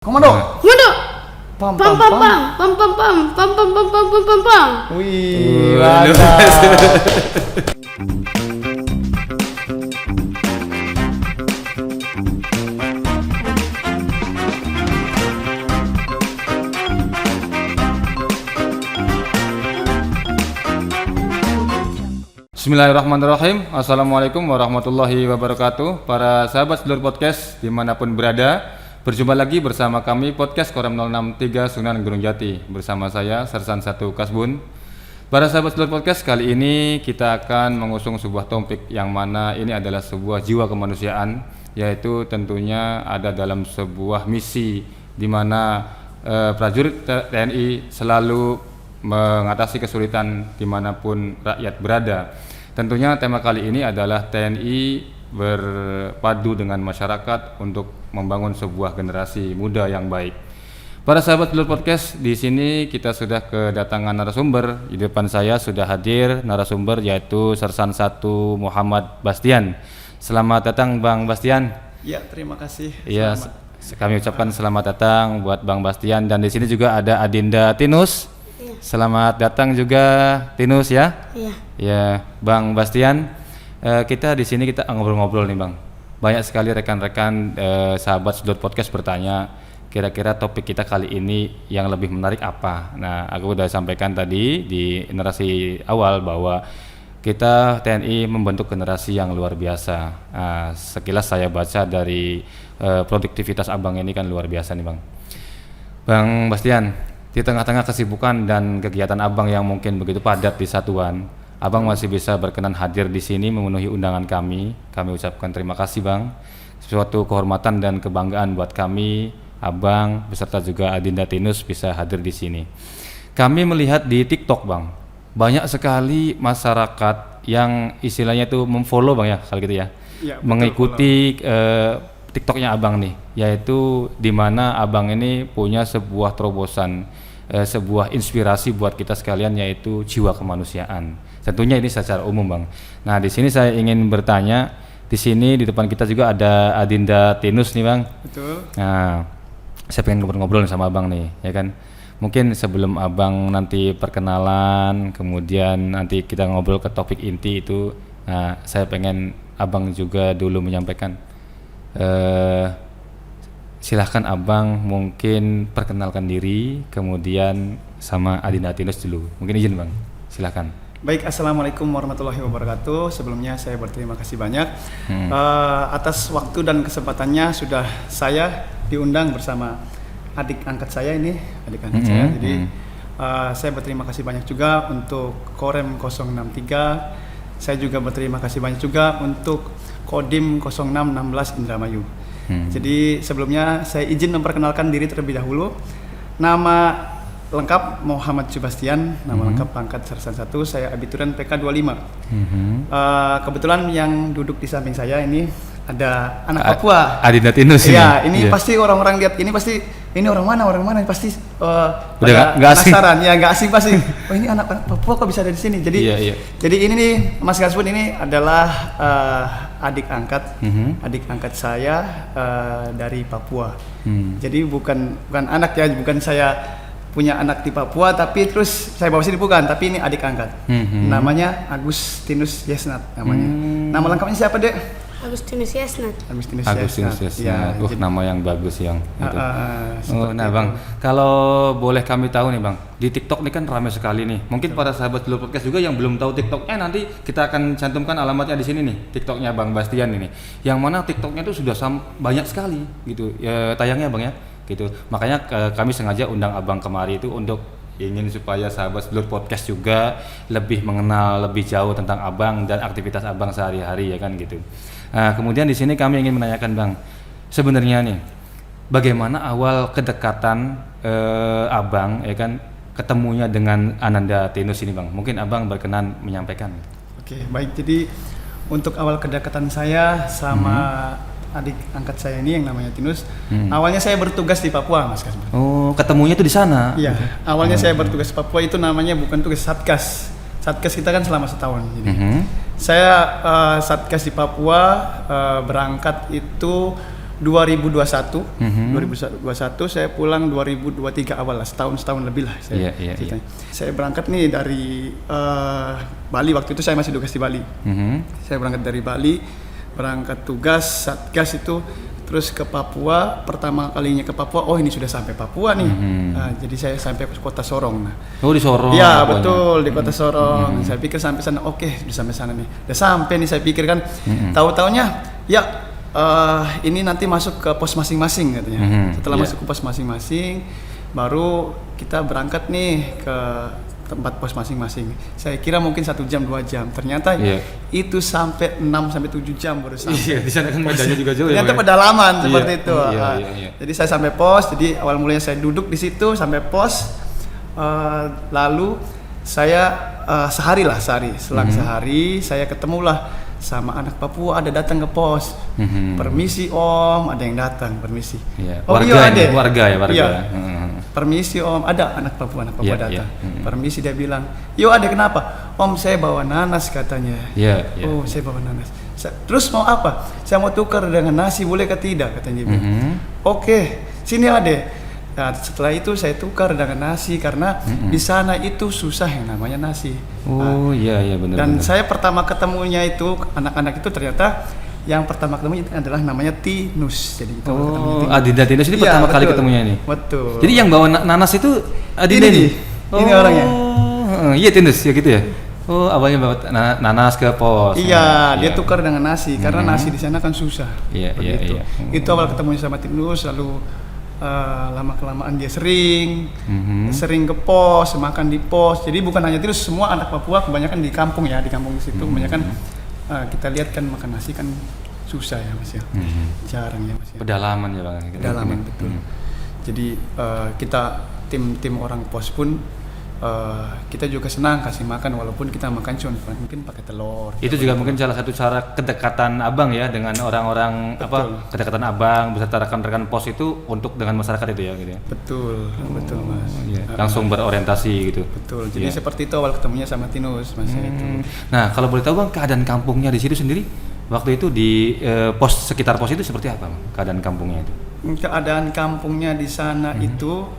Komando. Komando. Pam Pam pam pam pam pam pam pam pam pam pam pam pam pam. Wih, mantap. Bismillahirrahmanirrahim. Assalamualaikum warahmatullahi wabarakatuh. Para sahabat sedulur podcast dimanapun berada, berjumpa lagi bersama kami podcast Koram 063 Sunan Gunung Jati. Bersama saya Sersan 1 Kasbun. Para sahabat sedulur podcast, kali ini kita akan mengusung sebuah topik yang mana ini adalah sebuah jiwa kemanusiaan, yaitu tentunya ada dalam sebuah misi di mana prajurit TNI selalu mengatasi kesulitan dimanapun rakyat berada. Tentunya tema kali ini adalah TNI berpadu dengan masyarakat untuk membangun sebuah generasi muda yang baik. Para sahabat sedulur podcast, di sini kita sudah kedatangan narasumber. Di depan saya sudah hadir narasumber yaitu Sersan 1 Muhammad Bastian. Selamat datang Bang Bastian. Ya, terima kasih. Iya, kami ucapkan selamat datang buat Bang Bastian, dan di sini juga ada Adinda Tinus. Selamat datang juga Tinus ya. Iya. Ya, Bang Bastian. Kita di sini kita ngobrol-ngobrol nih Bang. Banyak sekali rekan-rekan sahabat sedulur podcast bertanya, kira-kira topik kita kali ini yang lebih menarik apa? Nah, aku udah sampaikan tadi di narasi awal bahwa kita TNI membentuk generasi yang luar biasa. Sekilas saya baca dari produktivitas Abang ini kan luar biasa nih Bang. Bang Bastian, di tengah-tengah kesibukan dan kegiatan Abang yang mungkin begitu padat di satuan, Abang masih bisa berkenan hadir di sini memenuhi undangan kami. Kami ucapkan terima kasih Bang. Suatu kehormatan dan kebanggaan buat kami, Abang beserta juga Adinda Tinus bisa hadir di sini. Kami melihat di TikTok Bang, banyak sekali masyarakat yang istilahnya itu memfollow Bang ya, kalau gitu ya, mengikuti TikToknya Abang nih, yaitu di mana Abang ini punya sebuah terobosan, sebuah inspirasi buat kita sekalian, yaitu jiwa kemanusiaan. Tentunya ini secara umum Bang. Nah, di sini saya ingin bertanya, di sini di depan kita juga ada Adinda Tinus nih Bang. Betul. Nah, saya pengen ngobrol-ngobrol sama Abang nih, ya kan. Mungkin sebelum Abang nanti perkenalan, kemudian nanti kita ngobrol ke topik inti itu, saya pengen Abang juga dulu menyampaikan. Silahkan Abang mungkin perkenalkan diri, kemudian sama Adinda Tinus dulu. Mungkin izin Bang, silahkan. Baik, assalamualaikum warahmatullahi wabarakatuh. Sebelumnya saya berterima kasih banyak atas waktu dan kesempatannya sudah saya diundang bersama adik angkat saya ini, saya. Jadi saya berterima kasih banyak juga untuk Korem 063. Saya juga berterima kasih banyak juga untuk Kodim 0616 Indramayu. Jadi sebelumnya saya izin memperkenalkan diri terlebih dahulu. Nama lengkap Muhammad Bastian, nama lengkap pangkat Sersan 1, saya abituran PK 25. Kebetulan yang duduk di samping saya ini ada anak Papua. Adinda Tinus ini. Iya, ini pasti orang-orang lihat ini pasti ini orang mana pasti udah nggak asing. Penasaran, ya nggak asing pasti. Oh, ini anak Papua kok bisa ada di sini. Jadi jadi ini nih Mas Kasbun ini adalah adik angkat saya dari Papua. Jadi bukan anak ya, bukan saya punya anak di Papua tapi terus saya bawa sini, bukan, tapi ini adik angkat. Namanya Agustinus Yesnat namanya. Nama lengkapnya siapa, Dek? Agustinus Yesnat. Agustinus Yesnat. Ya, nama yang bagus yang itu. Nah Bang, kalau boleh kami tahu nih Bang, di TikTok ini kan ramai sekali nih. Mungkin para sahabat sedulur podcast juga yang belum tahu TikToknya, nanti kita akan cantumkan alamatnya di sini nih, TikToknya Bang Bastian ini. Yang mana TikToknya itu sudah banyak sekali gitu ya, tayangnya Bang ya, gitu. Makanya kami sengaja undang Abang kemari itu untuk ingin supaya sahabat sedulur podcast juga lebih mengenal lebih jauh tentang Abang dan aktivitas Abang sehari-hari, ya kan gitu. Nah, kemudian di sini kami ingin menanyakan Bang, sebenarnya nih bagaimana awal kedekatan Abang, ya kan, ketemunya dengan Ananda Tinus ini Bang? Mungkin Abang berkenan menyampaikan. Oke, baik. Jadi untuk awal kedekatan saya sama adik angkat saya ini yang namanya Tinus, awalnya saya bertugas di Papua, Mas Kasbun. Oh, ketemunya itu di sana? Iya, awalnya saya bertugas di Papua, itu namanya bukan tugas Satgas. Satgas kita kan selama setahun. Jadi saya Satgas di Papua berangkat itu 2021, 2021 saya pulang 2023 awal lah, setahun lebih lah saya. Ceritanya. Saya berangkat nih dari Bali, waktu itu saya masih tugas di Bali. Saya berangkat dari Bali, berangkat tugas Satgas itu, terus ke Papua. Pertama kalinya ke Papua, oh ini sudah sampai Papua nih. Nah, jadi saya sampai ke kota Sorong. Nah, oh di Sorong? Ya betul, di kota Sorong. Saya pikir sampai sana, oke, sudah sampai sana nih. Udah sampai nih, saya pikir kan. Tahu-taunya, ya ini nanti masuk ke pos masing-masing katanya. Setelah masuk ke pos masing-masing, baru kita berangkat nih ke tempat pos masing-masing. Saya kira mungkin 1 jam 2 jam. Ternyata itu sampai 6-7 jam baru sampai. Iya, di sana kan medannya juga jauh. Ternyata pedalaman seperti itu. Iya. Jadi saya sampai pos. Jadi awal mulanya saya duduk di situ sampai pos. Lalu saya selang sehari saya ketemulah sama anak Papua, ada datang ke pos. Permisi Om, ada yang datang, permisi. Warga ya. Iya. Permisi Om, ada anak Papua datang. Permisi, dia bilang, "Yo, ada kenapa?" "Om, saya bawa nanas," katanya. Oh, saya bawa nanas. Terus mau apa? "Saya mau tukar dengan nasi, boleh ke tidak?" katanya. Oke, sini Ade. Nah, setelah itu saya tukar dengan nasi karena di sana itu susah yang namanya nasi. Iya benar. Dan saya pertama ketemunya itu anak-anak itu ternyata yang pertama ketemu itu adalah namanya Tinus. Jadi kita Adinda Tinus ini pertama kali ketemunya ini. Betul. Jadi yang bawa nanas itu Adinda ini. Ini orangnya. Iya Tinus ya gitu ya. Oh, abangnya bawa nanas ke pos. Iya, dia tukar dengan nasi karena nasi di sana kan susah. Iya. Itu awal ketemunya sama Tinus, lalu lama-kelamaan dia sering ke pos, makan di pos. Jadi bukan hanya terus, semua anak Papua kebanyakan di kampung ya, di kampung situ kebanyakan kita lihat kan makan nasi kan susah ya Mas ya. Jarang ya Mas ya. Pedalaman ya Bang. Pedalaman betul. Jadi kita tim orang pos pun kita juga senang kasih makan walaupun kita makan cuma mungkin pakai telur. Itu juga mungkin salah satu cara kedekatan Abang ya dengan orang-orang kedekatan Abang beserta rekan-rekan pos itu untuk dengan masyarakat itu ya gitu ya. Betul Mas. Iya. Langsung berorientasi gitu. Betul. Jadi seperti itu awal ketemunya sama Tinus Mas itu. Nah, kalau boleh tahu Bang, keadaan kampungnya di situ sendiri waktu itu di pos sekitar pos itu seperti apa Bang? Keadaan kampungnya itu? Keadaan kampungnya di sana itu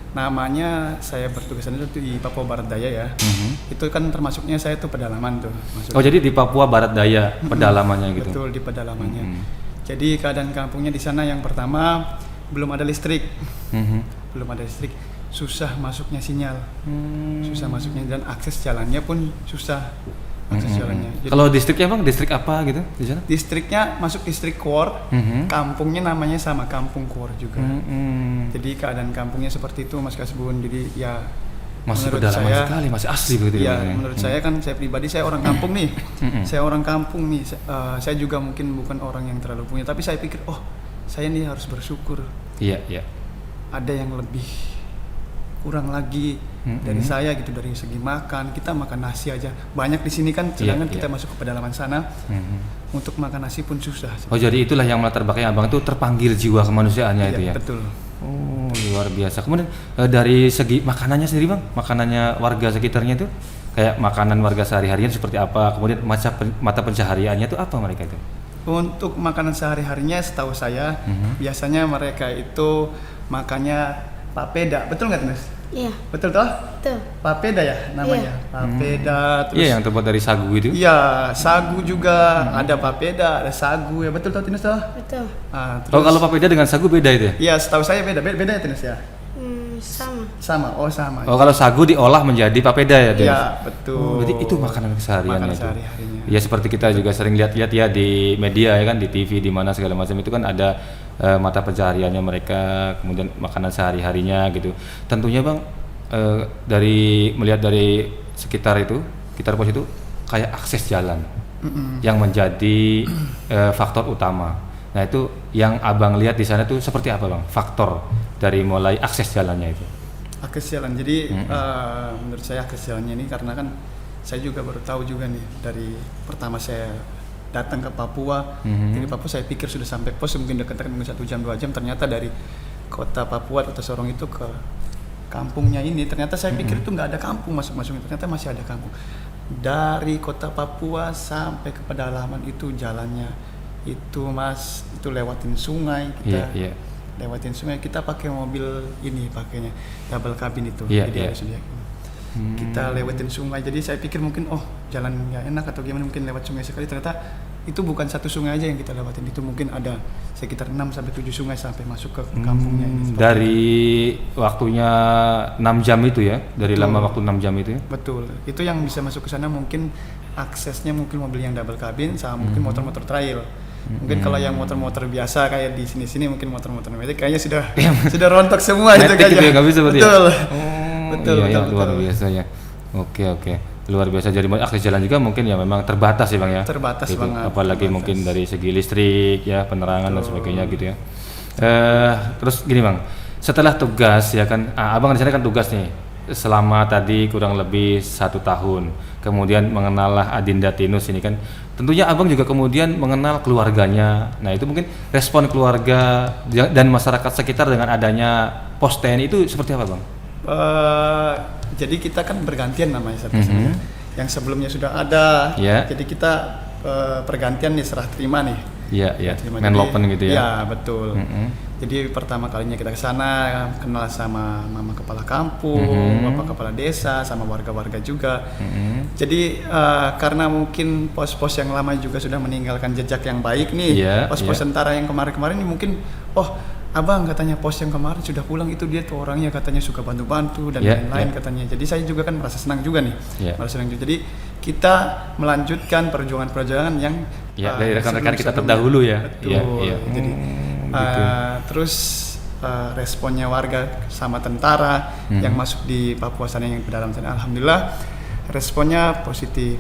namanya, saya bertugas itu di Papua Barat Daya ya. Itu kan termasuknya saya itu pedalaman tuh. Oh, jadi di Papua Barat Daya pedalamannya gitu. Betul, di pedalamannya. Jadi keadaan kampungnya di sana yang pertama belum ada listrik. Belum ada listrik, susah masuknya sinyal. Susah masuknya dan akses jalannya pun susah. Jadi, kalau distriknya Bang, distrik apa gitu di sana? Distriknya masuk distrik Kuor, kampungnya namanya sama Kampung Kuor juga. Jadi keadaan kampungnya seperti itu Mas Kasbun. Jadi ya masih pedalaman sekali, masih asli begitu ya. Menurut saya kan, saya pribadi saya orang kampung nih. Saya orang kampung nih. Saya juga mungkin bukan orang yang terlalu punya, tapi saya pikir saya nih harus bersyukur. Iya. Ada yang lebih kurang lagi dari saya gitu, dari segi makan. Kita makan nasi aja banyak di sini kan, sedangkan kita masuk ke pedalaman sana untuk makan nasi pun susah. Oh, jadi itulah yang melatar belakang Abang itu terpanggil jiwa kemanusiaannya itu ya. Betul. Oh, luar biasa. Kemudian dari segi makanannya sendiri Bang, makanannya warga sekitarnya itu kayak makanan warga sehari-harinya seperti apa? Kemudian mata pencahariannya itu apa mereka itu? Untuk makanan sehari-harinya setahu saya biasanya mereka itu makannya papeda, betul nggak Mas? Iya. Betul toh? Betul. Papeda ya namanya. Papeda terus. Iya, yang terbuat dari sagu itu. Iya, sagu juga ada papeda, ada sagu ya, betul toh Tinus toh? Betul. Oh, kalau papeda dengan sagu beda itu ya? Iya, setahu saya beda ya Tinus ya. Sama. Sama. Oh, kalau sagu diolah menjadi papeda ya Tinus? Iya, betul. Berarti itu makanan kesehariannya itu. Sehari-harinya. Ya seperti kita juga sering lihat-lihat ya di media ya kan, di TV di mana segala macam itu kan ada mata pencahariannya mereka, kemudian makanan sehari-harinya gitu. Tentunya Bang, melihat dari sekitar pos itu kayak akses jalan yang menjadi faktor utama. Nah, itu yang Abang lihat di sana tuh seperti apa Bang? Faktor dari mulai akses jalannya itu. Akses jalan. Jadi menurut saya akses jalannya ini karena kan saya juga baru tahu juga nih dari pertama saya datang ke Papua. Dari Papua saya pikir sudah sampai pos, mungkin dekat mungkin 1 jam 2 jam. Ternyata dari kota Papua atau Sorong itu ke kampungnya ini, ternyata saya pikir itu nggak ada kampung masuk-masuk, ternyata masih ada kampung. Dari kota Papua sampai ke pedalaman itu jalannya itu Mas, itu lewatin sungai kita. Lewatin sungai kita pakai mobil ini pakainya double cabin itu. Jadi harus dia. Kita lewatin sungai. Jadi saya pikir mungkin jalan nggak enak atau gimana, mungkin lewat sungai sekali, ternyata itu bukan satu sungai aja yang kita lewatin, itu mungkin ada sekitar 6 sampai 7 sungai sampai masuk ke kampungnya ini. Dari waktunya 6 jam itu ya, dari Betul. lama waktu 6 jam itu ya? Betul, itu yang bisa masuk ke sana mungkin aksesnya mungkin mobil yang double cabin sama mungkin motor-motor trail. Mungkin kalau yang motor-motor biasa kayak di sini-sini mungkin motor-motor metik kayaknya sudah rontok semua itu Metik kayaknya. gitu ya, nggak bisa berarti Betul. ya? Betul, Iya, betul, luar betul. biasa ya. Oke. Luar biasa, jadi akses jalan juga mungkin ya memang terbatas ya Bang ya. Terbatas gitu. banget. Apalagi terbatas. mungkin dari segi listrik ya, penerangan dan sebagainya gitu ya. Terus gini Bang, setelah tugas ya kan, Abang di sana kan tugas nih selama tadi kurang lebih 1 tahun. Kemudian mengenallah Adinda Tinus ini kan. Tentunya Abang juga kemudian mengenal keluarganya. Nah itu mungkin respon keluarga dan masyarakat sekitar dengan adanya pos TNI itu seperti apa Bang? Jadi kita kan bergantian namanya saya. Yang sebelumnya sudah ada. Jadi kita pergantian nih, serah terima nih. Iya. Menlopen gitu ya. Iya, betul. Jadi pertama kalinya kita ke sana kenal sama mama kepala kampung, bapak kepala desa, sama warga-warga juga. Jadi karena mungkin pos-pos yang lama juga sudah meninggalkan jejak yang baik nih. Pos-pos tentara yang kemarin-kemarin ini mungkin Abang katanya pos yang kemarin sudah pulang itu dia tuh orangnya katanya suka bantu-bantu dan lain-lain katanya. Jadi saya juga kan merasa senang juga nih. Merasa senang juga. Jadi kita melanjutkan perjuangan-perjuangan yang dari rekan-rekan kita terdahulu ya. Betul. Jadi gitu. Terus responnya warga sama tentara yang masuk di Papua sana yang ke dalam sana, alhamdulillah responnya positif.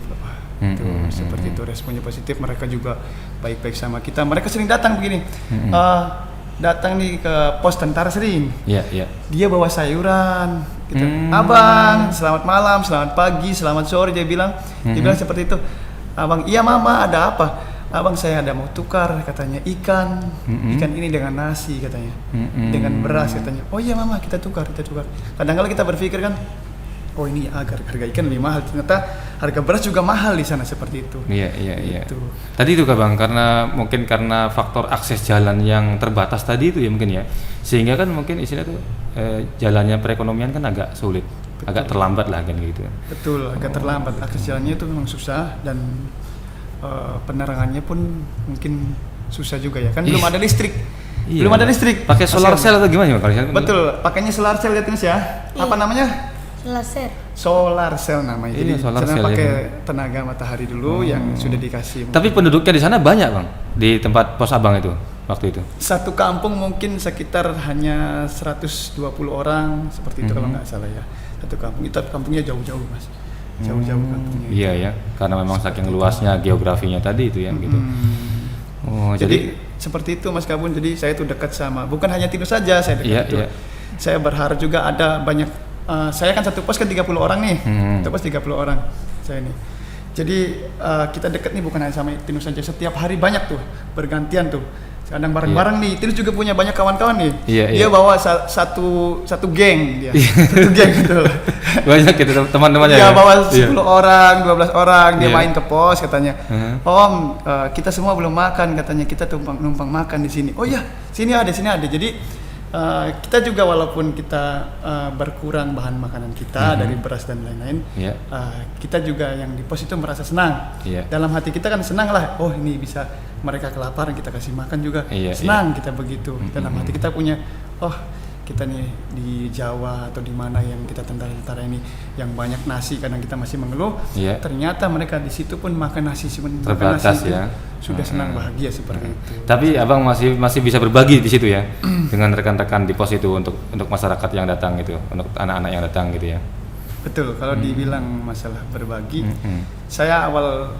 Seperti itu, responnya positif. Mereka juga baik-baik sama kita. Mereka sering datang begini. Datang nih ke pos tentara sering. Dia bawa sayuran gitu. Abang, selamat malam, selamat pagi, selamat sore, dia bilang seperti itu. Abang, iya mama, ada apa? Abang, saya ada mau tukar katanya ikan ini dengan nasi katanya. Dengan beras katanya. Oh iya mama, kita tukar. Kadang-kadang kita berpikir kan, ini harga ikan lebih mahal, ternyata harga beras juga mahal di sana seperti itu. Iya. Tadi itu Bang, karena faktor akses jalan yang terbatas tadi itu ya mungkin ya, sehingga kan mungkin istilahnya tuh jalannya perekonomian kan agak sulit, agak terlambat lah kan gitu. Betul, agak terlambat, akses jalannya itu memang susah dan penerangannya pun mungkin susah juga ya, kan belum ada listrik. Belum ada listrik. Pakai solar cell atau gimana Bang? Betul, pakainya solar cell ya Tinus ya. Apa namanya? Solar cell namanya. Jadi pakai tenaga matahari dulu yang sudah dikasih. Tapi penduduknya di sana banyak Bang, di tempat pos Abang itu waktu itu? Satu kampung mungkin sekitar hanya 120 orang seperti itu kalau nggak salah ya. Satu kampung itu, kampungnya jauh-jauh Mas. Jauh-jauh kampungnya. Iya ya, karena memang saking luasnya geografinya tadi itu ya gitu. Jadi seperti itu Mas Kabun. Jadi saya tuh dekat sama, bukan hanya Tinus saja saya dekat itu. Saya berharap juga ada banyak. Saya kan satu pos kan 30 orang nih. Satu pos 30 orang saya nih. Jadi kita dekat nih bukan hanya sama Tinus saja. Setiap hari banyak tuh bergantian tuh. Kadang bareng-bareng nih. Tinus juga punya banyak kawan-kawan nih. Dia bawa satu geng dia. Satu geng gitu. Banyak gitu teman-temannya. Dia bawa 10 orang, 12 orang. Dia main ke pos katanya. Om, kita semua belum makan katanya. Kita numpang makan di sini. Oh iya, sini ada. Jadi kita juga walaupun kita berkurang bahan makanan kita dari beras dan lain-lain, kita juga yang di pos itu merasa senang. Dalam hati kita kan senang lah, ini bisa mereka kelaparan kita kasih makan juga, senang kita begitu. Dalam hati kita punya, kita nih di Jawa atau di mana yang kita tentara-tentara ini yang banyak nasi, kadang kita masih mengeluh, ternyata mereka di situ pun makan nasi terbatas ya. Sudah senang bahagia seperti itu. Tapi Abang masih bisa berbagi di situ ya dengan rekan-rekan di pos itu untuk masyarakat yang datang gitu, untuk anak-anak yang datang gitu ya. Betul, kalau dibilang masalah berbagi, saya awal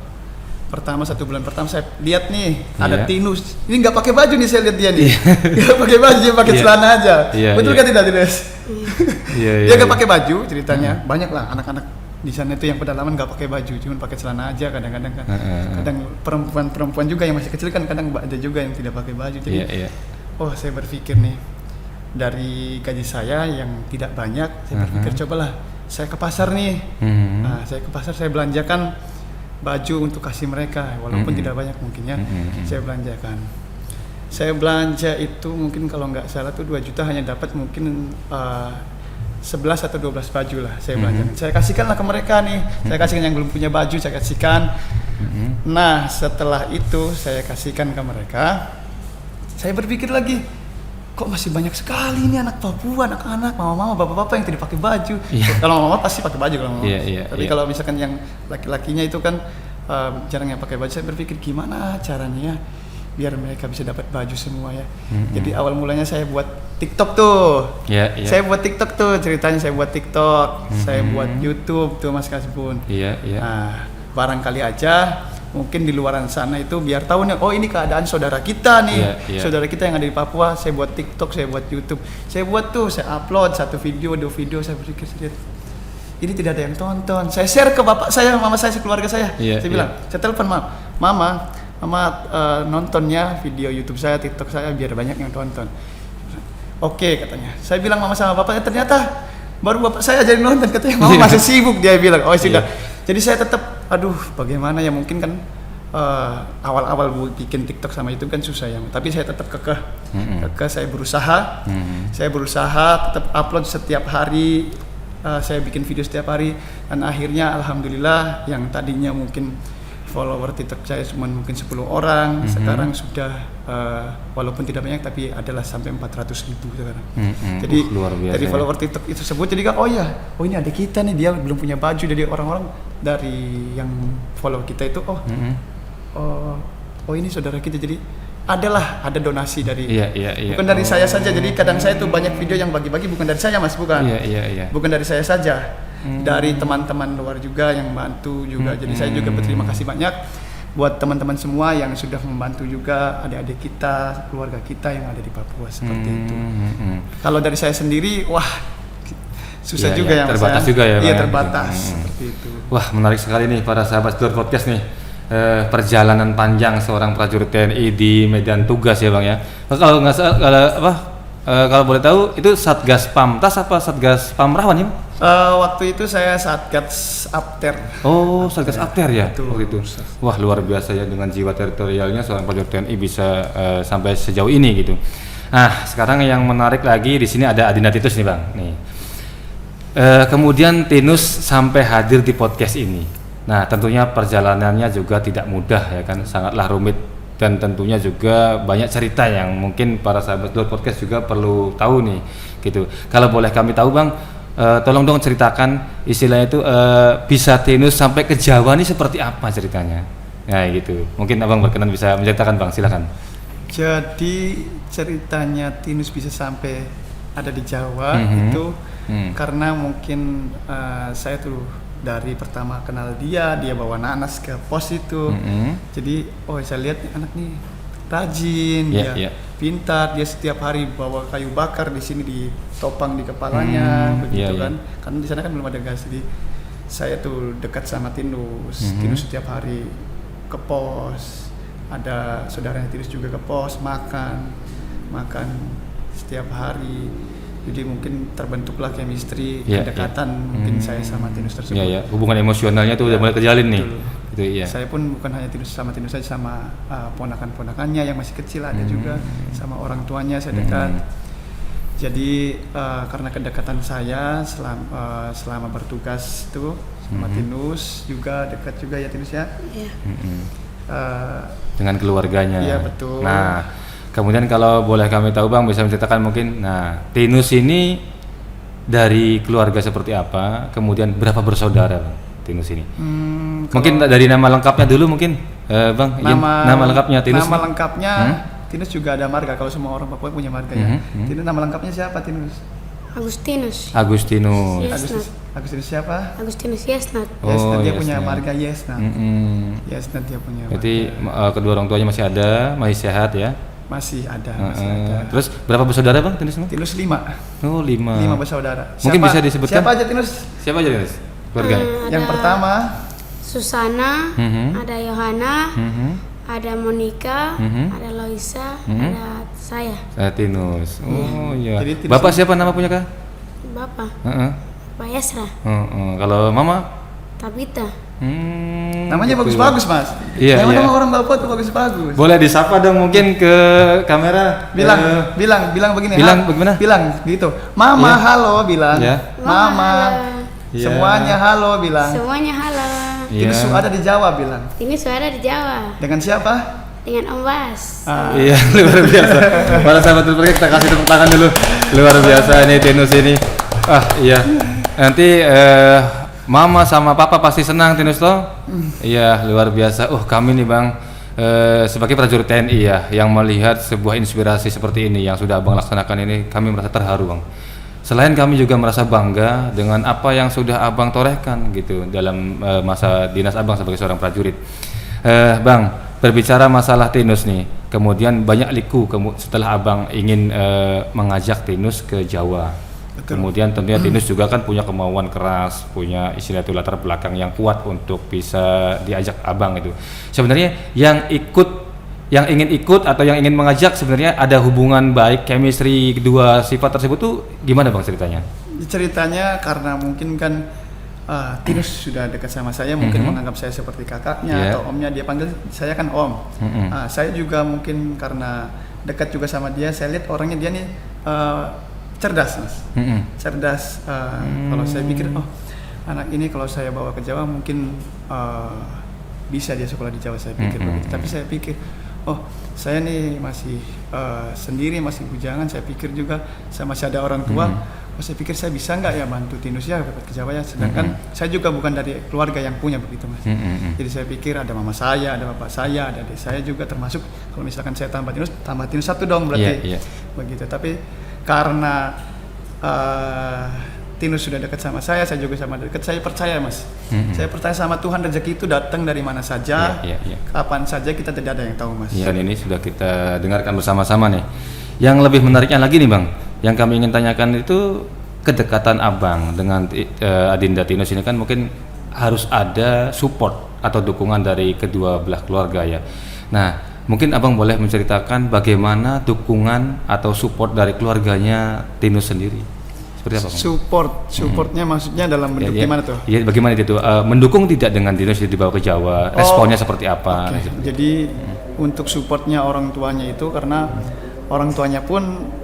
pertama 1 bulan pertama saya lihat nih ada Tinus, ini nggak pakai baju nih, saya lihat dia nih nggak pakai baju, dia pakai celana aja. Betul kan tidak Tinus? Dia nggak pakai baju ceritanya. Banyak lah anak-anak di sana itu yang pedalaman nggak pakai baju, cuma pakai celana aja kadang-kadang kan. Kadang perempuan juga yang masih kecil kan kadang ada juga yang tidak pakai baju. Jadi saya berpikir nih, dari gaji saya yang tidak banyak, saya berpikir cobalah saya ke pasar nih. Saya ke pasar, saya belanjakan baju untuk kasih mereka, walaupun tidak banyak mungkin ya. Saya belanjakan. Saya belanja itu mungkin kalau nggak salah tuh 2 juta hanya dapat mungkin 11 atau 12 baju lah saya belanjakan. Saya kasihkan lah ke mereka nih. Saya kasihkan yang belum punya baju, saya kasihkan. Nah, setelah itu saya kasihkan ke mereka. Saya berpikir lagi, kok masih banyak sekali ini anak Papua, anak-anak, mama-mama, bapak-bapak yang tidak pakai baju. Kalau mama pasti pakai baju kalau mama. Tapi kalau misalkan yang laki-lakinya itu kan jarang yang pakai baju. Saya berpikir gimana caranya ya biar mereka bisa dapat baju semua ya. Jadi awal mulanya saya buat TikTok tuh. Saya buat TikTok tuh, ceritanya saya buat TikTok, saya buat YouTube tuh Mas Kasbun. Nah, barangkali aja mungkin di luaran sana itu biar tahu nih, oh ini keadaan saudara kita nih, saudara kita yang ada di Papua. Saya buat TikTok, saya buat YouTube, saya buat tuh, saya upload 1 video, 2 video. Saya berpikir ini tidak ada yang tonton. Saya share ke bapak saya, mama saya, keluarga saya. Saya bilang, saya telepon mama nontonnya video YouTube saya, TikTok saya biar banyak yang tonton. Oke, katanya. Saya bilang mama sama bapaknya, ternyata baru bapak saya jadi nonton, katanya mama masih sibuk, dia bilang. Oh sudah. Jadi saya tetap, aduh bagaimana ya, mungkin kan awal-awal bikin TikTok sama YouTube kan susah ya. Tapi saya tetap kekeh, saya berusaha, tetap upload setiap hari. Saya bikin video setiap hari, dan akhirnya alhamdulillah yang tadinya mungkin follower TikTok saya cuma mungkin 10 orang, sekarang sudah walaupun tidak banyak tapi adalah sampai 400.000 sekarang. Jadi dari follower TikTok itu tersebut, jadi kan oh ini ada kita nih, dia belum punya baju. Jadi orang-orang dari yang follow kita itu oh ini saudara kita. Jadi ada donasi dari bukan dari saya saja. Jadi kadang saya tuh banyak video yang bagi-bagi bukan dari saya Mas, bukan dari saya saja. Dari teman-teman luar juga yang bantu juga. Jadi saya juga berterima kasih banyak buat teman-teman semua yang sudah membantu juga, adik-adik kita, keluarga kita yang ada di Papua seperti itu. Kalau dari saya sendiri, wah susah juga ya, terbatas juga ya. Iya, terbatas seperti itu. Wah, menarik sekali nih para sahabat Sedulur Podcast nih. Perjalanan panjang seorang prajurit TNI di medan tugas ya Bang ya. Kalau nggak salah kalau boleh tahu itu Satgas Pamtas apa Satgas Pamrawan ya? Waktu itu saya Satgas Apter. Oh, Satgas Apter ya. Betul. Waktu itu. Wah, luar biasa ya, dengan jiwa teritorialnya seorang prajurit TNI bisa sampai sejauh ini gitu. Nah, sekarang yang menarik lagi di sini ada Adinda Titus nih Bang. Nih. Kemudian Tinus sampai hadir di podcast ini. Nah, tentunya perjalanannya juga tidak mudah ya kan, sangatlah rumit, dan tentunya juga banyak cerita yang mungkin para sahabat Sedulur Podcast juga perlu tahu nih gitu. Kalau boleh kami tahu Bang, tolong dong ceritakan istilahnya itu bisa Tinus sampai ke Jawa nih seperti apa ceritanya. Nah gitu, mungkin Abang berkenan bisa menceritakan Bang, silakan. Jadi ceritanya Tinus bisa sampai ada di Jawa itu karena mungkin saya tuh dari pertama kenal dia bawa nanas ke pos itu. Jadi saya lihat anak nih rajin, dia pintar, dia setiap hari bawa kayu bakar di sini ditopang di kepalanya begitu kan. Karena di sana kan belum ada gas. Jadi saya tuh dekat sama Tinus. Tinus setiap hari ke pos. Ada saudaranya Tinus juga ke pos, makan setiap hari. Jadi mungkin terbentuklah chemistry, kedekatan mungkin saya sama Tinus tersebut. Hubungan emosionalnya tuh udah mulai terjalin nih. Gitu, Saya pun bukan hanya Tinus saja, sama ponakan-ponakannya yang masih kecil ada juga, sama orang tuanya saya dekat. Jadi karena kedekatan saya selama bertugas itu sama Tinus juga dekat juga ya Tinus ya. Dengan keluarganya. Iya betul. Nah, kemudian kalau boleh kami tahu Bang, bisa menceritakan mungkin, nah Tinus ini dari keluarga seperti apa, kemudian berapa bersaudara Bang Tinus ini? Mungkin dari nama lengkapnya dulu mungkin Bang, nama lengkapnya Tinus. Nama lengkapnya Tinus juga ada marga, kalau semua orang Papua punya marga ya. Tinus nama lengkapnya siapa Tinus? Agustinus. Agustinus siapa? Agustinus Yesnat. Yesnat, dia punya marga Yesnat. Yesnat dia punya. Berarti kedua orang tuanya masih ada, masih sehat ya? Masih ada. Terus berapa bersaudara Bang Tinus? Tinus 5. Oh 5 bersaudara. Mungkin bisa disebutkan. Siapa aja Tinus? Siapa aja Tinus? Keluarganya. Yang pertama Susana, ada Yohana, ada Monica, ada Loisa, ada saya. Tinus. Oh iya. Jadi Tinus Bapak siapa nama punya Kak? Bapak. Pak Yesra. Kalau Mama? Tabita. Namanya gitu. bagus-bagus Mas. Iya, Memang iya. orang Papua tuh bagus-bagus. Boleh disapa dong mungkin ke kamera. Bilang begini. Bilang bagaimana? Bilang gitu. Mama Iya. halo bilang. Iya. Mama. Iya. Semuanya halo bilang. Semuanya halo. Iya. Tinus ada di Jawa bilang. Ini suara di Jawa Dengan siapa? dengan Om Bas. Iya, luar biasa. Para sahabat Tulpurga, kita kasih tepuk tangan dulu. Luar biasa nih Tinus ini. Iya. Nanti Mama sama Papa pasti senang Tinus toh. Iya, luar biasa. Kami nih Bang sebagai prajurit TNI ya, yang melihat sebuah inspirasi seperti ini yang sudah Abang laksanakan ini, kami merasa terharu Bang. Selain kami juga merasa bangga dengan apa yang sudah Abang torehkan gitu dalam masa dinas Abang sebagai seorang prajurit. Bang, berbicara masalah Tinus nih, kemudian banyak liku setelah Abang ingin mengajak Tinus ke Jawa. Betul. Kemudian tentunya Tinus juga kan punya kemauan keras, punya istilah itu latar belakang yang kuat untuk bisa diajak Abang itu. Sebenarnya yang ingin ikut atau yang ingin mengajak sebenarnya ada hubungan baik, chemistry kedua sifat tersebut tuh gimana Bang ceritanya? Ceritanya karena mungkin kan Tinus sudah dekat sama saya, mungkin menganggap saya seperti kakaknya atau omnya, dia panggil saya kan om. Saya juga mungkin karena dekat juga sama dia, saya lihat orangnya dia nih cerdas Mas. Cerdas. Kalau saya pikir anak ini kalau saya bawa ke Jawa mungkin bisa dia sekolah di Jawa, saya pikir begitu. Tapi saya pikir saya nih masih sendiri, masih bujangan, saya pikir juga saya masih ada orang tua. Saya pikir saya bisa nggak ya bantu Tinus ya dapat ke Jawa ya, sedangkan saya juga bukan dari keluarga yang punya begitu Mas. Jadi saya pikir ada mama saya, ada bapak saya, ada adik saya juga termasuk, kalau misalkan saya tambah Tinus satu dong berarti. Begitu. Tapi karena Tinus sudah dekat sama saya juga sama dekat, saya percaya Mas. Saya percaya sama Tuhan, rezeki itu datang dari mana saja, kapan saja, kita tidak ada yang tahu Mas. Dan ini sudah kita dengarkan bersama-sama nih. Yang lebih menariknya lagi nih Bang, yang kami ingin tanyakan itu kedekatan Abang dengan Adinda Tinus ini kan mungkin harus ada support atau dukungan dari kedua belah keluarga ya. Nah, mungkin Abang boleh menceritakan bagaimana dukungan atau support dari keluarganya Tinus sendiri. Seperti apa Bang? Supportnya maksudnya dalam bentuk gimana tuh? Iya, bagaimana itu? Mendukung tidak dengan Tinus dibawa ke Jawa? Responnya seperti apa? Okay. Jadi untuk supportnya orang tuanya itu karena orang tuanya pun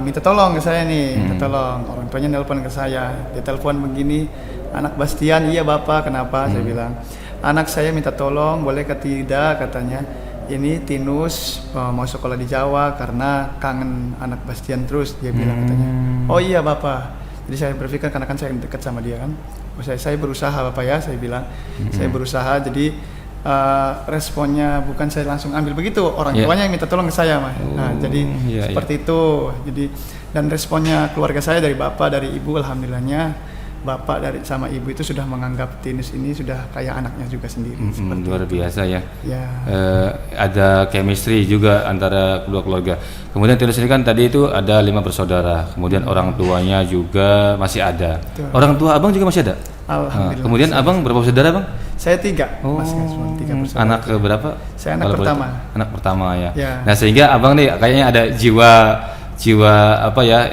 minta tolong ke saya nih, minta tolong. Orang tuanya nelpon ke saya, dia telepon begini, anak Bastian, iya bapak, kenapa? Saya bilang, anak saya minta tolong, boleh ke tidak, katanya. Ini Tinus mau sekolah di Jawa karena kangen anak Bastian terus, dia bilang katanya. Oh iya bapak. Jadi saya berpikir karena kan saya dekat sama dia kan, saya berusaha bapak ya, saya bilang, saya berusaha. Jadi responnya bukan saya langsung ambil begitu, orang tuanya yang minta tolong ke saya Mas. Nah, jadi seperti itu. Jadi dan responnya keluarga saya dari bapak, dari ibu, alhamdulillahnya bapak dari sama ibu itu sudah menganggap Tinus ini sudah kayak anaknya juga sendiri. Luar biasa ya. Ada chemistry juga antara kedua keluarga. Kemudian Tinus ini kan tadi itu ada 5 bersaudara. Kemudian orang tuanya juga masih ada. Betul. Orang tua Abang juga masih ada. Alhamdulillah. Kemudian Abang berapa bersaudara Bang? Saya 3. Masih 3 bersaudara. Anak berapa? Saya anak pertama. Anak pertama ya. Ya. Nah sehingga Abang nih kayaknya ada jiwa apa ya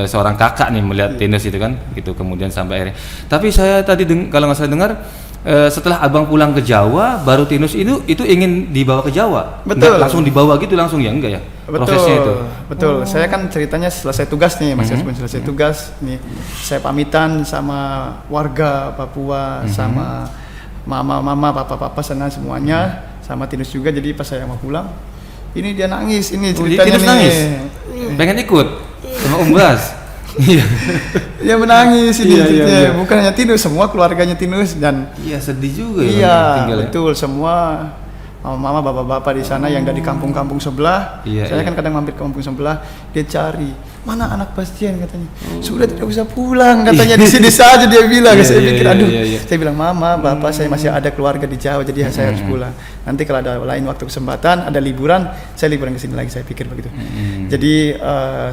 seorang kakak nih melihat Tinus itu kan gitu, kemudian sampai akhirnya. Tapi saya tadi kalau nggak salah dengar setelah Abang pulang ke Jawa baru Tinus itu ingin dibawa ke Jawa. Betul. Nggak langsung dibawa gitu langsung ya, enggak ya? Betul, prosesnya itu. Betul. Saya kan ceritanya selesai tugas nih, Mas Yasmin, selesai tugas nih. Saya pamitan sama warga Papua, sama mama, papa sana semuanya, sama Tinus juga. Jadi pas saya mau pulang, ini dia nangis, ini ceritanya Tinus nih. Nangis. Pengen ikut sama Om Bas. Iya. Dia menangis ini ceritanya. Iya. Bukan hanya Tinus, semua keluarganya Tinus dan iya sedih juga ya. Iya, betul semua mama bapak-bapak di sana yang dari kampung-kampung sebelah. Saya kan kadang mampir ke kampung sebelah, dia cari mana anak Bastian katanya. Sudah tidak usah pulang katanya, di sini saja dia bilang. Saya pikir saya bilang mama, bapak saya masih ada keluarga di Jawa, jadi saya harus pulang. Nanti kalau ada lain waktu kesempatan, ada liburan, saya liburan ke sini lagi, saya pikir begitu. Jadi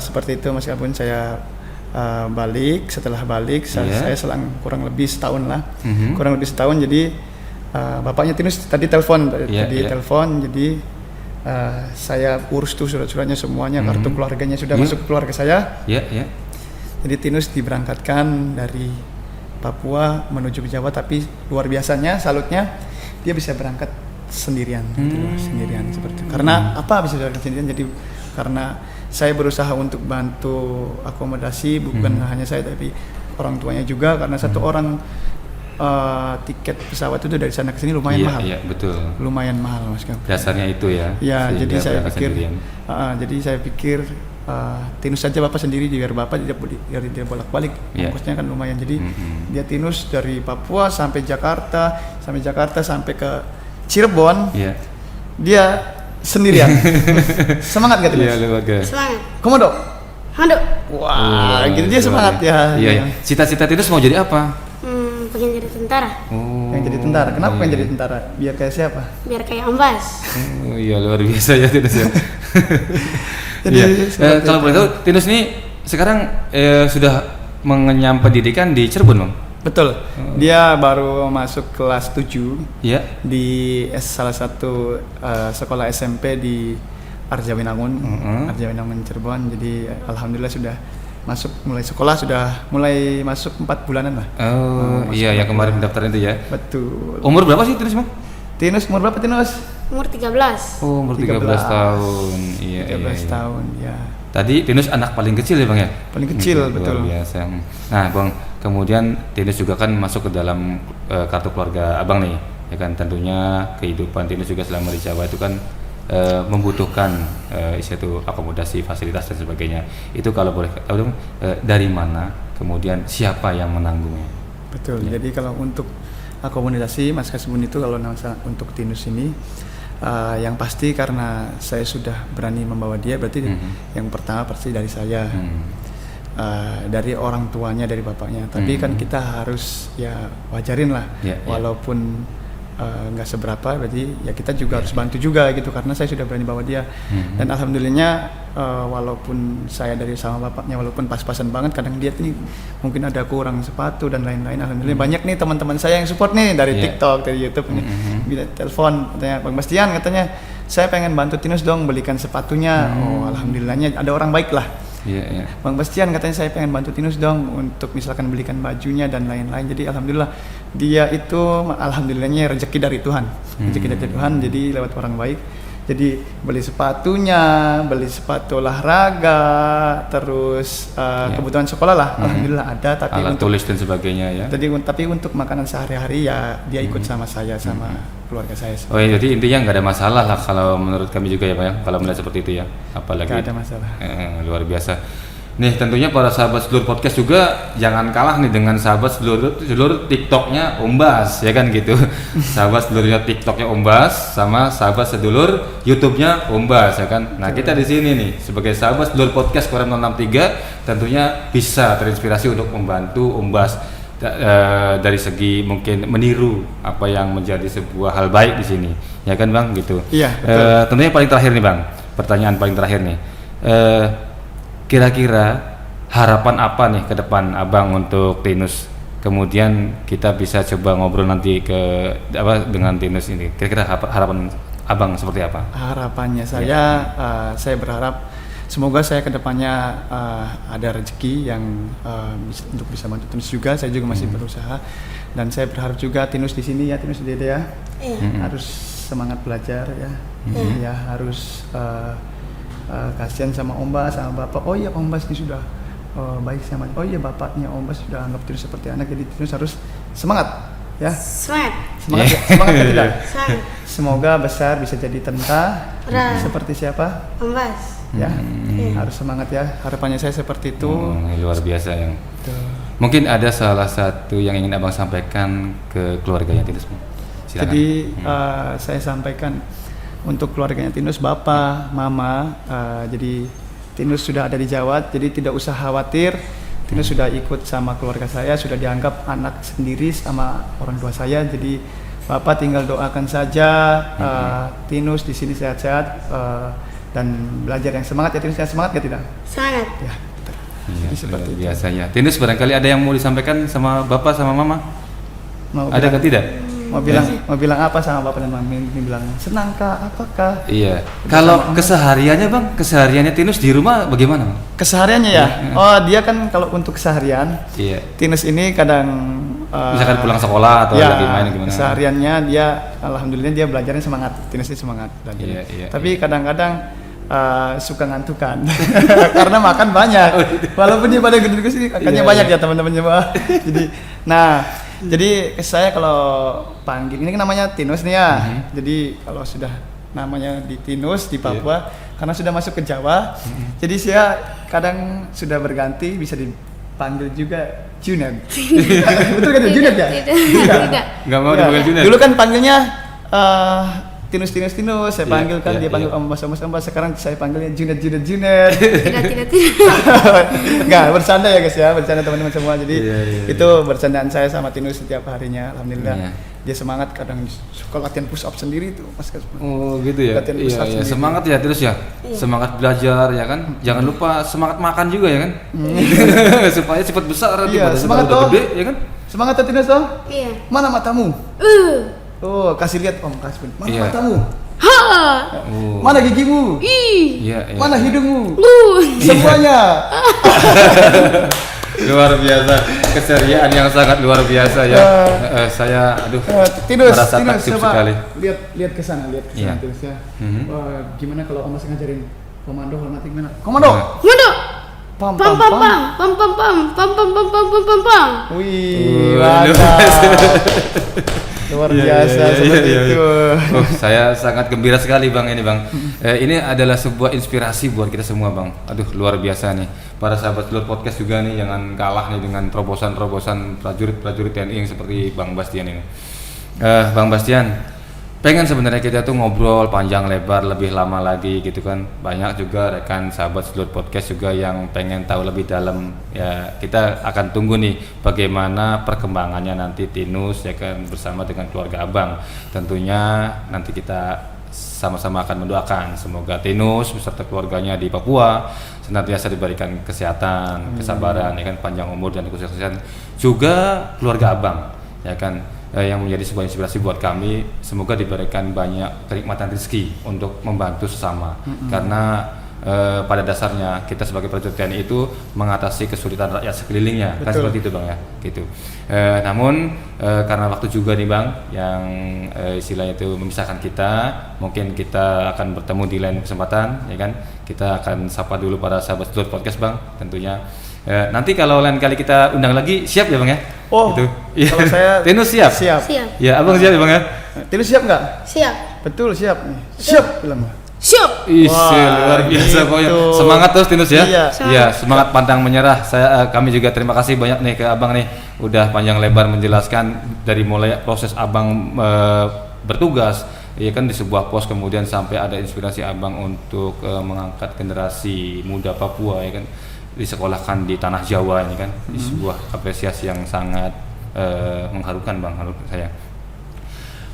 seperti itu meskipun saya balik, setelah balik saya selang kurang lebih setahun lah. Kurang lebih setahun, jadi bapaknya Tinus tadi telepon, telepon, jadi saya urus tuh surat-suratnya semuanya, kartu keluarganya sudah masuk ke keluarga saya. Jadi Tinus diberangkatkan dari Papua menuju ke Jawa, tapi luar biasanya salutnya dia bisa berangkat sendirian, gitu loh, sendirian seperti itu. Karena apa bisa berangkat sendirian? Jadi karena saya berusaha untuk bantu akomodasi, bukan hanya saya tapi orang tuanya juga, karena satu orang tiket pesawat itu dari sana ke sini lumayan mahal. Iya, betul. Lumayan mahal, Mas Kam. Dasarnya itu ya. Ya, sehingga jadi saya berangkat pikir, sendirian. jadi saya pikir tinus saja Bapak sendiri, biar Bapak tidak bolak-balik. Iya. Ongkosnya kan lumayan. Jadi dia tinus dari Papua sampai Jakarta sampai ke Cirebon. Iya. Dia sendirian. Semangat gak Iya, Tinus? luar biasa. Semangat. Komodo. Handuk. Wah, gitu dia luar semangat biasa. ya. Iya. Cita-cita Tinus mau jadi apa? Pengen jadi tentara. Oh. Yang jadi tentara. Kenapa pengen iya. jadi tentara? Biar kayak siapa? Biar kayak Om Bas. Oh iya, luar biasa ya Tinus ya. Jadi Iya. seperti Kalau itu. boleh tahu, Tinus ini sekarang sudah mengenyam pendidikan di Cirebon, Bang? Betul. Dia baru masuk kelas 7 Iya. di salah satu sekolah SMP di Arjawinangun, Arjawinangun Cirebon. Jadi alhamdulillah sudah mulai sekolah, sudah mulai masuk 4 bulanan lah. Oh, iya ya kemarin pendaftaran itu ya. Betul. Umur berapa sih Tinus, Bang? Tinus umur berapa Tinus? Umur 13. Oh, umur 13 tahun. Iya, 13 iya. tahun ya. Tadi Tinus anak paling kecil ya, Bang ya? Paling kecil, Luar betul. biasa. Nah, Bang, kemudian Tinus juga kan masuk ke dalam kartu keluarga Abang nih. Ya kan, tentunya kehidupan Tinus juga selama di Jawa itu kan membutuhkan itu akomodasi, fasilitas dan sebagainya. Itu kalau boleh tahu dong, dari mana, kemudian siapa yang menanggungnya? Betul. Ya. Jadi kalau untuk akomodasi Mas Kasbun itu, kalau untuk Tinus ini yang pasti karena saya sudah berani membawa dia, berarti yang pertama pasti dari saya, dari orang tuanya, dari bapaknya. Tapi kan kita harus ya wajarin lah, walaupun nggak seberapa, berarti ya kita juga harus bantu juga gitu, karena saya sudah berani bawa dia. Dan alhamdulillahnya walaupun saya dari sama bapaknya walaupun pas-pasan banget, kadang dia nih mungkin ada kurang sepatu dan lain-lain. Alhamdulillah banyak nih teman-teman saya yang support nih dari TikTok, dari YouTube, bila telepon katanya, Bang Bastian katanya saya pengen bantu Tinus dong belikan sepatunya. Oh alhamdulillahnya ada orang baik lah. Bang Bastian katanya saya pengen bantu Tinus dong untuk misalkan belikan bajunya dan lain-lain. Jadi alhamdulillah dia itu alhamdulillahnya rezeki dari Tuhan, rezeki dari Tuhan. Jadi lewat orang baik. Jadi beli sepatunya, beli sepatu olahraga, terus kebutuhan sekolah lah, alhamdulillah ada. Tapi alat untuk tulis dan sebagainya ya. tapi untuk makanan sehari-hari ya dia ikut sama saya, sama keluarga saya. Oh iya, jadi intinya nggak ada masalah lah kalau menurut kami juga ya Pak ya, kalau melihat seperti itu ya, apalagi Nggak ada masalah. Luar biasa. Nih tentunya para sahabat sedulur podcast juga jangan kalah nih dengan sahabat sedulur TikToknya Om Bas ya kan gitu. Sahabat sedulurnya TikToknya Om Bas sama sahabat sedulur YouTube-nya Om Bas ya kan. Nah kita di sini nih sebagai sahabat sedulur podcast Koram 063 tentunya bisa terinspirasi untuk membantu Om Bas dari segi mungkin meniru apa yang menjadi sebuah hal baik di sini ya kan Bang gitu. Iya. Betul. Tentunya paling terakhir nih Bang, pertanyaan paling terakhir nih. Kira-kira harapan apa nih ke depan Abang untuk Tinus? Kemudian kita bisa coba ngobrol nanti dengan Tinus ini. Kira-kira harapan Abang seperti apa? Harapannya saya berharap semoga saya ke depannya ada rezeki yang untuk bisa bantu Tinus juga. Saya juga masih berusaha dan saya berharap juga Tinus di sini ya, Tinus Dede ya, harus semangat belajar ya, ya harus kasihan sama Om Bas, sama Bapak. Oh iya Om Bas ini sudah baik sama, oh iya bapaknya Om Bas sudah anggap Tinus seperti anak, jadi Tinus harus semangat ya. Semangat. Semangat ya? Semangat ya tidak? Semangat. Semoga besar bisa jadi tentara seperti siapa? Om Bas. Ya, harus semangat ya. Harapannya saya seperti itu. Luar biasa yang. Mungkin ada salah satu yang ingin Abang sampaikan ke keluarganya Tinus. Silakan. Jadi saya sampaikan untuk keluarganya Tinus, Bapak, Mama, jadi Tinus sudah ada di Jawa, jadi tidak usah khawatir. Tinus sudah ikut sama keluarga saya, sudah dianggap anak sendiri sama orang tua saya. Jadi Bapak tinggal doakan saja Tinus di sini sehat-sehat dan belajar yang semangat ya Tinus, ya semangat ya tidak? Semangat. Ya, Iya, seperti itu. biasanya. Tinus barangkali ada yang mau disampaikan sama Bapak sama Mama? Ada ke tidak? Mau bilang apa sama Bapak dan Mama? Bilang senang kah? Apakah? Iya. Kalau kesehariannya Bang, kesehariannya Tinus di rumah bagaimana Bang? Kesehariannya ya? Oh dia kan kalau untuk keseharian, Iya. Tinus ini kadang Misalkan pulang sekolah atau lagi main gimana? Sehariannya dia, alhamdulillah dia belajarnya semangat, Tinusnya semangat belajarnya. Tapi kadang-kadang suka ngantukan karena makan banyak. Walaupun dia pada gede-gede sih, makannya banyak ya teman-teman semua. Jadi saya kalau panggil ini kan namanya Tinus nih ya. Jadi kalau sudah namanya di Tinus di Papua karena sudah masuk ke Jawa, jadi saya kadang sudah berganti bisa dipanggil juga Junet. Betul kan ya Junet ya? Tidak. Nggak mau dipanggil Junet. Dulu kan panggilnya Tinus, saya panggil kan, dia panggil Om Bas, sekarang saya panggilnya Junet. Tidak. Enggak, bercanda ya guys ya, bercanda teman-teman semua. Jadi itu bercandaan saya sama Tinus setiap harinya, alhamdulillah. Dia semangat, kadang suka latihan push up sendiri tuh Mas Kas. Oh gitu ya. Latihan push up sendiri. Semangat ya terus ya. Semangat belajar ya kan. Jangan lupa semangat makan juga ya kan. Supaya cepat besar nanti pada semangat udah gede ya kan. Semangat tuh Tinus toh? Iya. Mana matamu? Oh, kasih lihat Om, kasih. Mana matamu? Mana gigimu? Mana hidungmu? Semuanya. Luar biasa, keseriaan yang sangat luar biasa ya. Saya Tinus, merasa takjub sekali. Lihat ke sana Tinus ya. Gimana kalau Om Mas ngajarin komando hormati gimana? Komando. Pam. Wih, luar biasa seperti itu. Saya sangat gembira sekali Bang ini Bang. Ini adalah sebuah inspirasi buat kita semua Bang. Aduh luar biasa nih. Para sahabat Sedulur Podcast juga nih jangan kalah nih dengan terobosan-terobosan prajurit TNI yang seperti Bang Bastian ini. Bang Bastian, pengen sebenarnya kita tuh ngobrol panjang lebar lebih lama lagi gitu kan. Banyak juga rekan sahabat Sedulur Podcast juga yang pengen tahu lebih dalam ya. Kita akan tunggu nih bagaimana perkembangannya nanti Tinus ya kan bersama dengan keluarga Abang. Tentunya nanti kita sama-sama akan mendoakan semoga Tinus beserta keluarganya di Papua senantiasa diberikan kesehatan, kesabaran ya kan, panjang umur dan kesuksesan. Juga keluarga Abang ya kan yang menjadi sebuah inspirasi buat kami, semoga diberikan banyak kenikmatan rezeki untuk membantu sesama. Karena pada dasarnya kita sebagai prajurit TNI itu mengatasi kesulitan rakyat sekelilingnya. Kan seperti itu Bang ya gitu. Namun karena waktu juga nih Bang yang istilahnya itu memisahkan kita, mungkin kita akan bertemu di lain kesempatan ya kan. Kita akan sapa dulu para sahabat Sedulur Podcast Bang tentunya. Nanti kalau lain kali kita undang lagi siap ya Bang ya? Oh, gitu. Kalau saya Tinus siap? Siap. Ya Abang siap ya Bang ya? Tinus siap nggak? Siap. Betul siap nih. Siap bilang. Siap. Luar biasa pokoknya. Semangat terus Tinus ya. Iya. Semangat pantang menyerah. Kami juga terima kasih banyak nih ke Abang nih udah panjang lebar menjelaskan dari mulai proses Abang bertugas ya kan di sebuah pos, kemudian sampai ada inspirasi Abang untuk mengangkat generasi muda Papua ya kan, disekolahkan di tanah Jawa ini kan. Di sebuah apresiasi yang sangat mengharukan Bang menurut saya.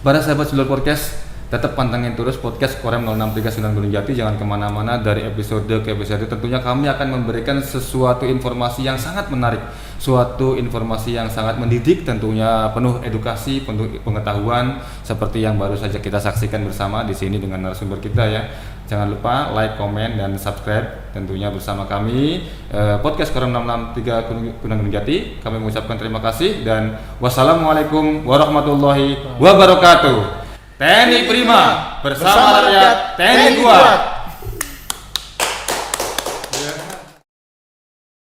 Para sahabat Sedulur Podcast, tetap pantengin terus podcast Korem 0639 Gunung Jati, jangan kemana-mana. Dari episode ke episode tentunya kami akan memberikan sesuatu informasi yang sangat menarik, suatu informasi yang sangat mendidik, tentunya penuh edukasi, penuh pengetahuan seperti yang baru saja kita saksikan bersama di sini dengan narasumber kita ya. Jangan lupa like, komen, dan subscribe tentunya bersama kami podcast Korem 663 Gunung Jati. Kami mengucapkan terima kasih dan wassalamualaikum warahmatullahi wabarakatuh. TNI Prima bersama rakyat, TNI kuat.